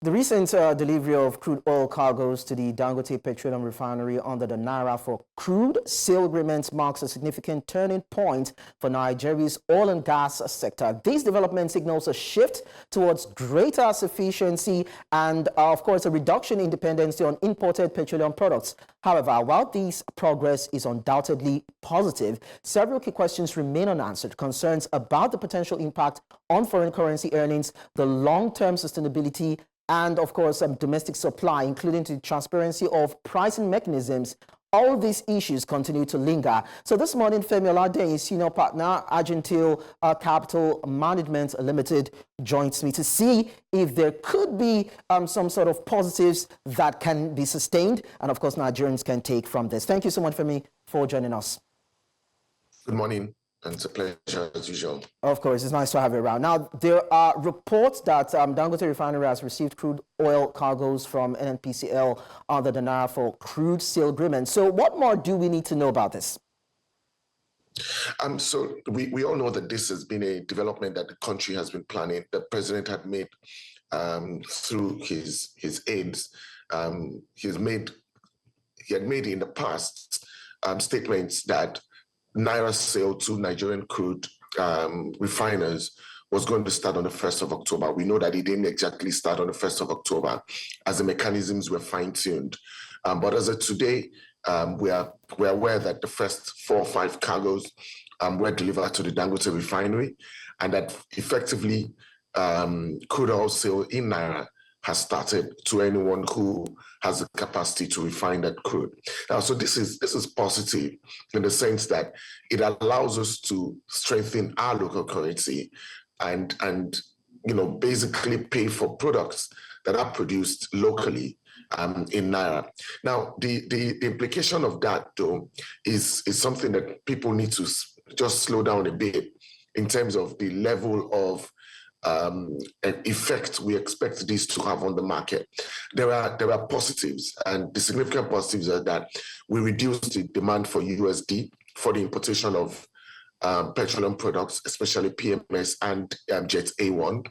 The recent delivery of crude oil cargoes to the Dangote Petroleum Refinery under the Naira-for-crude sale agreement marks a significant turning point for Nigeria's oil and gas sector. This development signals a shift towards greater sufficiency and, of course, a reduction in dependency on imported petroleum products. However, while this progress is undoubtedly positive, several key questions remain unanswered. Concerns about the potential impact on foreign currency earnings, the long-term sustainability, and of course, domestic supply, including the transparency of pricing mechanisms. All these issues continue to linger. So this morning, Femi Olade, senior partner, Argentile Capital Management Limited, joins me to see if there could be some sort of positives that can be sustained, and of course, Nigerians can take from this. Thank you so much, Femi, for joining us. Good morning. And it's a pleasure as usual. Of course, it's nice to have you around. Now, there are reports that Dangote Refinery has received crude oil cargoes from NNPCL under the Naira-for-crude sale agreement. So what more do we need to know about this? So we all know that this has been a development that the country has been planning. The president had made through his aides. He had made in the past statements that Naira sale to Nigerian crude refiners was going to start on the 1st of October. We know that it didn't exactly start on the 1st of October as the mechanisms were fine-tuned. But as of today, we are aware that the first 4 or 5 cargoes were delivered to the Dangote refinery, and that effectively crude oil sale in Naira has started to anyone who has the capacity to refine that crude. Now, so this is positive in the sense that it allows us to strengthen our local currency and basically pay for products that are produced locally in Naira. Now, the implication of that, though, is something that people need to just slow down a bit in terms of the level of effect we expect this to have on the market. There are positives, and the significant positives are that we reduce the demand for USD for the importation of petroleum products, especially PMS and Jet A1.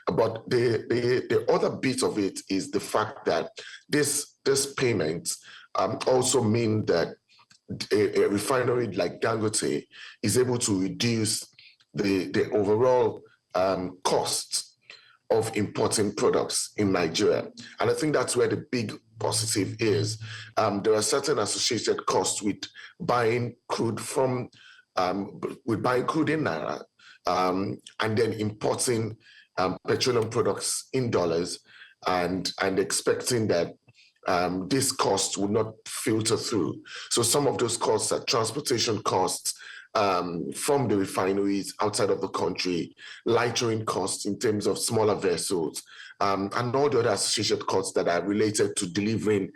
But the other bit of it is the fact that this payment also mean that a refinery like Dangote is able to reduce the overall costs of importing products in Nigeria. And I think that's where the big positive is. There are certain associated costs with buying crude in Naira and then importing petroleum products in dollars and expecting that this cost would not filter through. So some of those costs are transportation costs, from the refineries outside of the country, lightering costs in terms of smaller vessels, and all the other associated costs that are related to delivering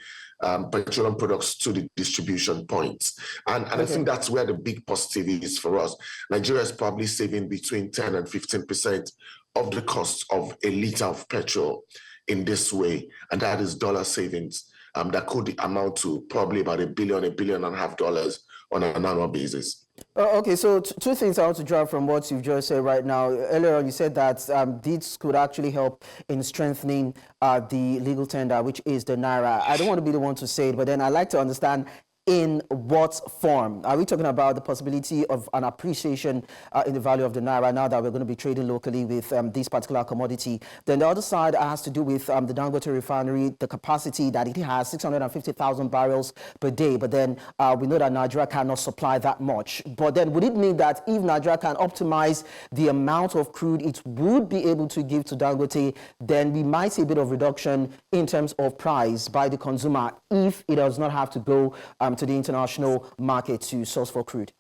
petroleum products to the distribution points. And I think that's where the big positive is for us. Nigeria is probably saving between 10 and 15% of the cost of a liter of petrol in this way, and that is dollar savings that could amount to probably about $1 billion and a half dollars on an annual basis. Okay, so two things I want to draw from what you've just said right now. Earlier on, you said that this could actually help in strengthening the legal tender, which is the Naira. I don't want to be the one to say it, but then I'd like to understand in what form? Are we talking about the possibility of an appreciation in the value of the Naira now that we're going to be trading locally with this particular commodity? Then the other side has to do with the Dangote refinery, the capacity that it has, 650,000 barrels per day. But then we know that Nigeria cannot supply that much. But then would it mean that if Nigeria can optimize the amount of crude it would be able to give to Dangote, then we might see a bit of reduction in terms of price by the consumer if it does not have to go to the international market to source for crude?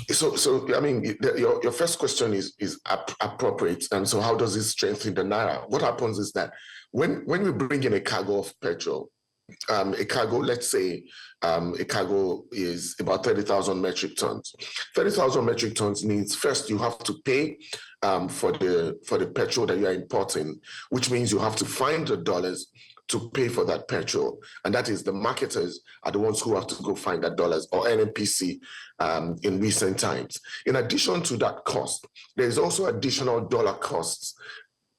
So I mean, your first question is appropriate. And so how does this strengthen the Naira? What happens is that when we bring in a cargo of petrol, a cargo, let's say a cargo is about 30,000 metric tons. 30,000 metric tons means first you have to pay for the petrol that you are importing, which means you have to find the dollars to pay for that petrol. And that is the marketers are the ones who have to go find that dollars, or NNPC in recent times. In addition to that cost, there is also additional dollar costs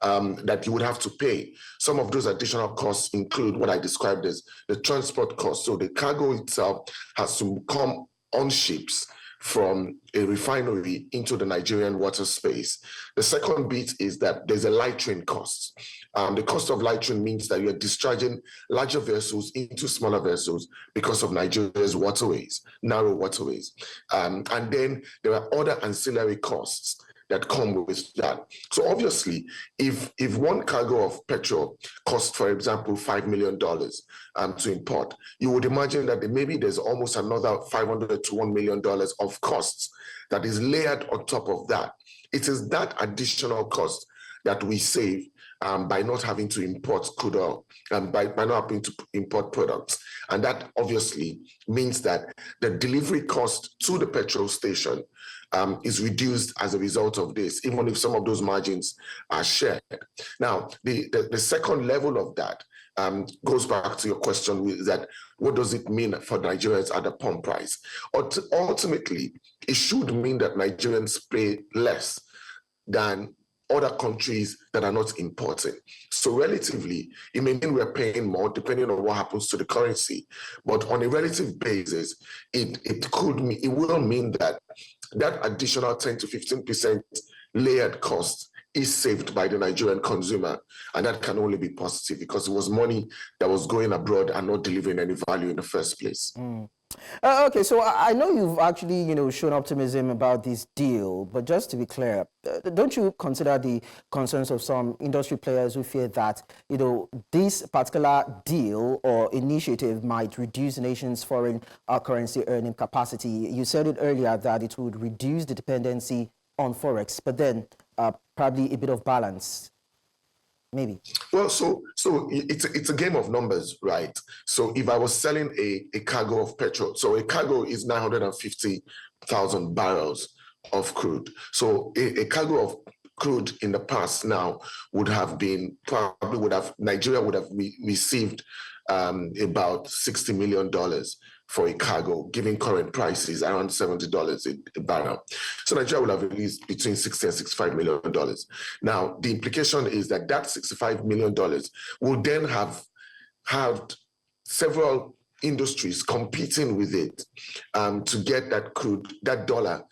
that you would have to pay. Some of those additional costs include what I described as the transport cost. So the cargo itself has to come on ships from a refinery into the Nigerian water space. The second bit is that there's a lightering cost. The cost of lightering means that you're discharging larger vessels into smaller vessels because of Nigeria's waterways, narrow waterways. And then there are other ancillary costs that come with that. So obviously, if one cargo of petrol costs, for example, $5 million to import, you would imagine that maybe there's almost another $500 to $1 million of costs that is layered on top of that. It is that additional cost that we save by not having to import crude oil and by not having to import products. And that obviously means that the delivery cost to the petrol station is reduced as a result of this, even if some of those margins are shared. Now, the second level of that goes back to your question, is that what does it mean for Nigerians at the pump price? Ultimately, it should mean that Nigerians pay less than other countries that are not importing. So relatively, it may mean we're paying more depending on what happens to the currency. But on a relative basis, it will mean that additional 10 to 15% layered cost is saved by the Nigerian consumer. And that can only be positive because it was money that was going abroad and not delivering any value in the first place. Okay, so I know you've actually, shown optimism about this deal, but just to be clear, don't you consider the concerns of some industry players who fear that, this particular deal or initiative might reduce the nation's foreign currency earning capacity? You said it earlier that it would reduce the dependency on Forex, but then probably a bit of balance. Maybe. Well, so it's a game of numbers, right? So if I was selling a cargo of petrol, so a cargo is 950,000 barrels of crude. So a cargo of crude in the past now Nigeria would have received about $60 million for a cargo, given current prices around $70 a barrel. So Nigeria will have released between $60 and $65 million. Now, the implication is that $65 million will then have several industries competing with it to get that dollar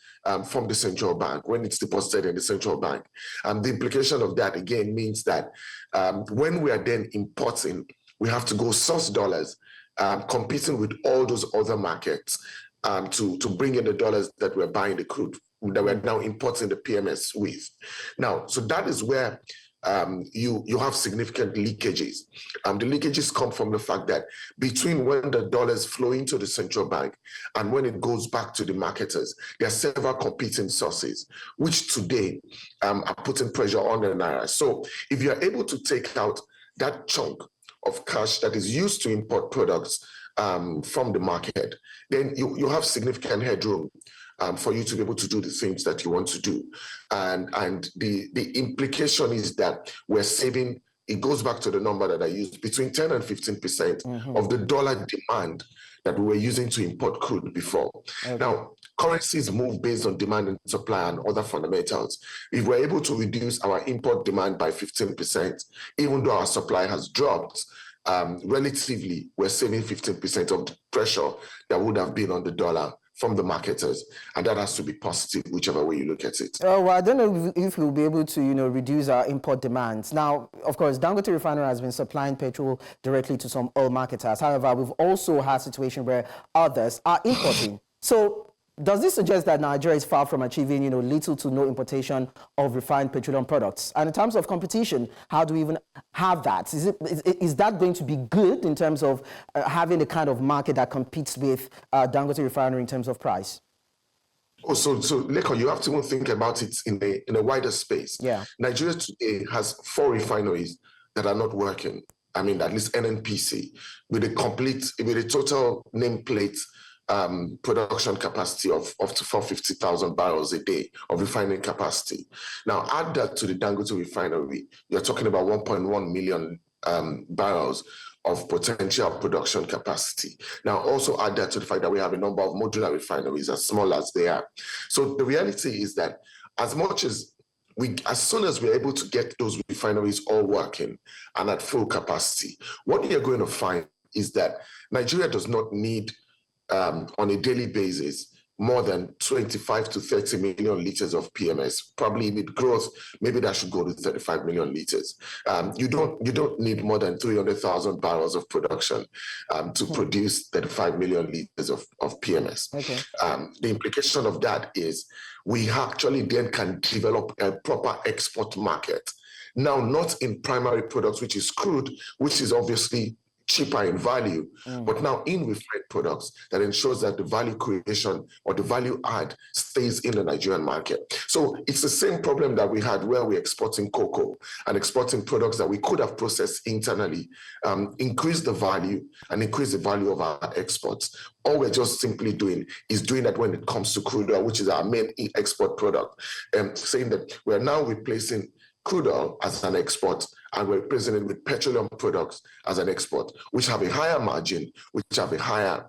from the central bank when it's deposited in the central bank. The implication of that, again, means that when we are then importing, we have to go source dollars, competing with all those other markets to bring in the dollars that we're buying the crude, that we're now importing the PMS with. Now, so that is where you have significant leakages. The leakages come from the fact that between when the dollars flow into the central bank and when it goes back to the marketers, there are several competing sources, which today are putting pressure on the Naira. So if you're able to take out that chunk of cash that is used to import products from the market, then you have significant headroom for you to be able to do the things that you want to do. And the implication is that we're saving, it goes back to the number that I used, between 10 and 15% of the dollar demand that we were using to import crude before. Okay. Now, currencies move based on demand and supply and other fundamentals. If we're able to reduce our import demand by 15%, even though our supply has dropped, relatively, we're saving 15% of the pressure that would have been on the dollar from the marketers, and that has to be positive, whichever way you look at it. Well, I don't know if we'll be able to, reduce our import demands. Now, of course, Dangote Refinery has been supplying petrol directly to some oil marketers. However, we've also had a situation where others are importing. So, does this suggest that Nigeria is far from achieving, little to no importation of refined petroleum products? And in terms of competition, how do we even have that? Is that going to be good in terms of having the kind of market that competes with Dangote Refinery in terms of price? Oh, so Lekon, you have to even think about it in a wider space. Yeah. Nigeria today has 4 refineries that are not working. I mean, at least NNPC, with a total nameplate production capacity of up to 450,000 barrels a day of refining capacity. Now, add that to the Dangote refinery, you're talking about 1.1 million barrels of potential production capacity. Now, also add that to the fact that we have a number of modular refineries, as small as they are. So the reality is that as much as as soon as we're able to get those refineries all working and at full capacity, what you're going to find is that Nigeria does not need, on a daily basis, more than 25 to 30 million liters of PMS. Probably with growth, maybe that should go to 35 million liters. You don't need more than 300,000 barrels of production to produce 35 million liters of PMS. Okay. The implication of that is we actually then can develop a proper export market. Now, not in primary products, which is crude, which is obviously cheaper in value, but now in refined products that ensures that the value creation or the value add stays in the Nigerian market. So it's the same problem that we had where we're exporting cocoa and exporting products that we could have processed internally, increase the value and increase the value of our exports. All we're just simply doing is doing that when it comes to crude oil, which is our main export product, saying that we're now replacing crude oil as an export, and we're replacing it with petroleum products as an export, which have a higher margin, which have a higher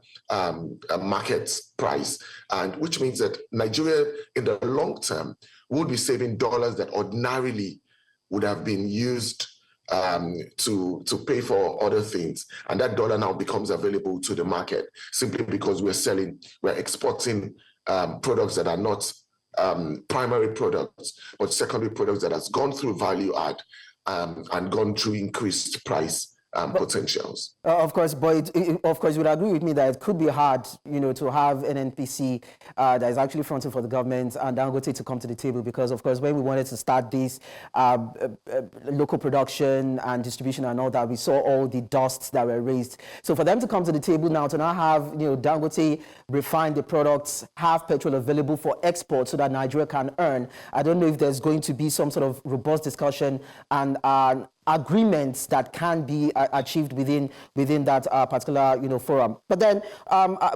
market price, and which means that Nigeria, in the long term, would be saving dollars that ordinarily would have been used to pay for other things. And that dollar now becomes available to the market simply because we're exporting products that are not primary products, but secondary products that has gone through value add and gone through increased price potentials. Of course, but of course, you would agree with me that it could be hard, to have an NPC that is actually fronting for the government and Dangote to come to the table, because, of course, when we wanted to start this local production and distribution and all that, we saw all the dusts that were raised. So for them to come to the table now, to now have, Dangote refine the products, have petrol available for export so that Nigeria can earn, I don't know if there's going to be some sort of robust discussion and agreements that can be achieved within that particular forum. But then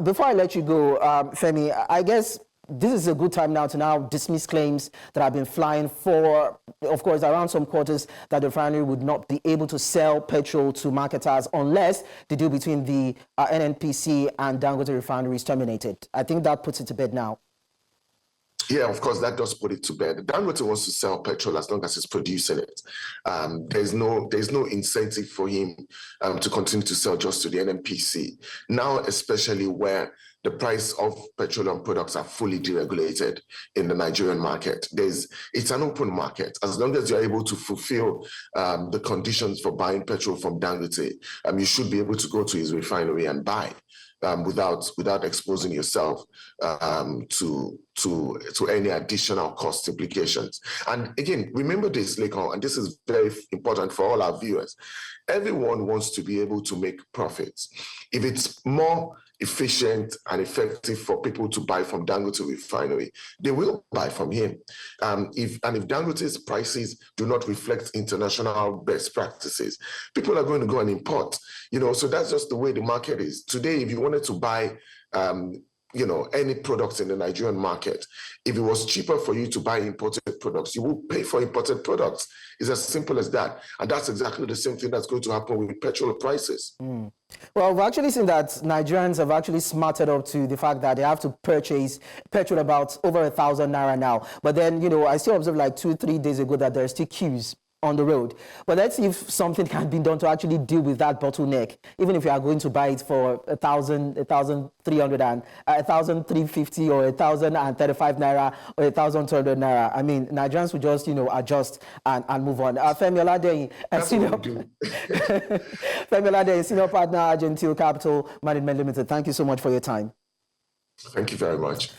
before I let you go, Femi, I guess this is a good time now to dismiss claims that have been flying for, of course, around some quarters, that the refinery would not be able to sell petrol to marketers unless the deal between the NNPC and Dangote refinery is terminated. I think that puts it to bed now. Yeah, of course, that does put it to bed. Dangote wants to sell petrol as long as he's producing it. There's no incentive for him to continue to sell just to the NNPC. Now, especially where the price of petroleum products are fully deregulated in the Nigerian market. It's an open market. As long as you're able to fulfill the conditions for buying petrol from Dangote, you should be able to go to his refinery and buy. Without exposing yourself to any additional cost implications. And again, remember this, Lekon, and this is very important for all our viewers. Everyone wants to be able to make profits. If it's more efficient and effective for people to buy from Dangote refinery, they will buy from him. If Dangote's prices do not reflect international best practices, people are going to go and import. So that's just the way the market is. Today, if you wanted to buy any products in the Nigerian market, if it was cheaper for you to buy imported products, you will pay for imported products. It's as simple as that. And that's exactly the same thing that's going to happen with petrol prices. Well, we've actually seen that Nigerians have actually smarted up to the fact that they have to purchase petrol about over 1,000 naira now. But then, I still observed like 2-3 days ago that there are still queues on the road. But let's see if something can be done to actually deal with that bottleneck, even if you are going to buy it for 1,000, 1,300 and 1,350 or 1,035 naira or 1,200 naira. I mean, Nigerians will just, adjust and move on. Femi Oladeyin, senior partner, Argentine Capital Management Limited. Thank you so much for your time. Thank you very much.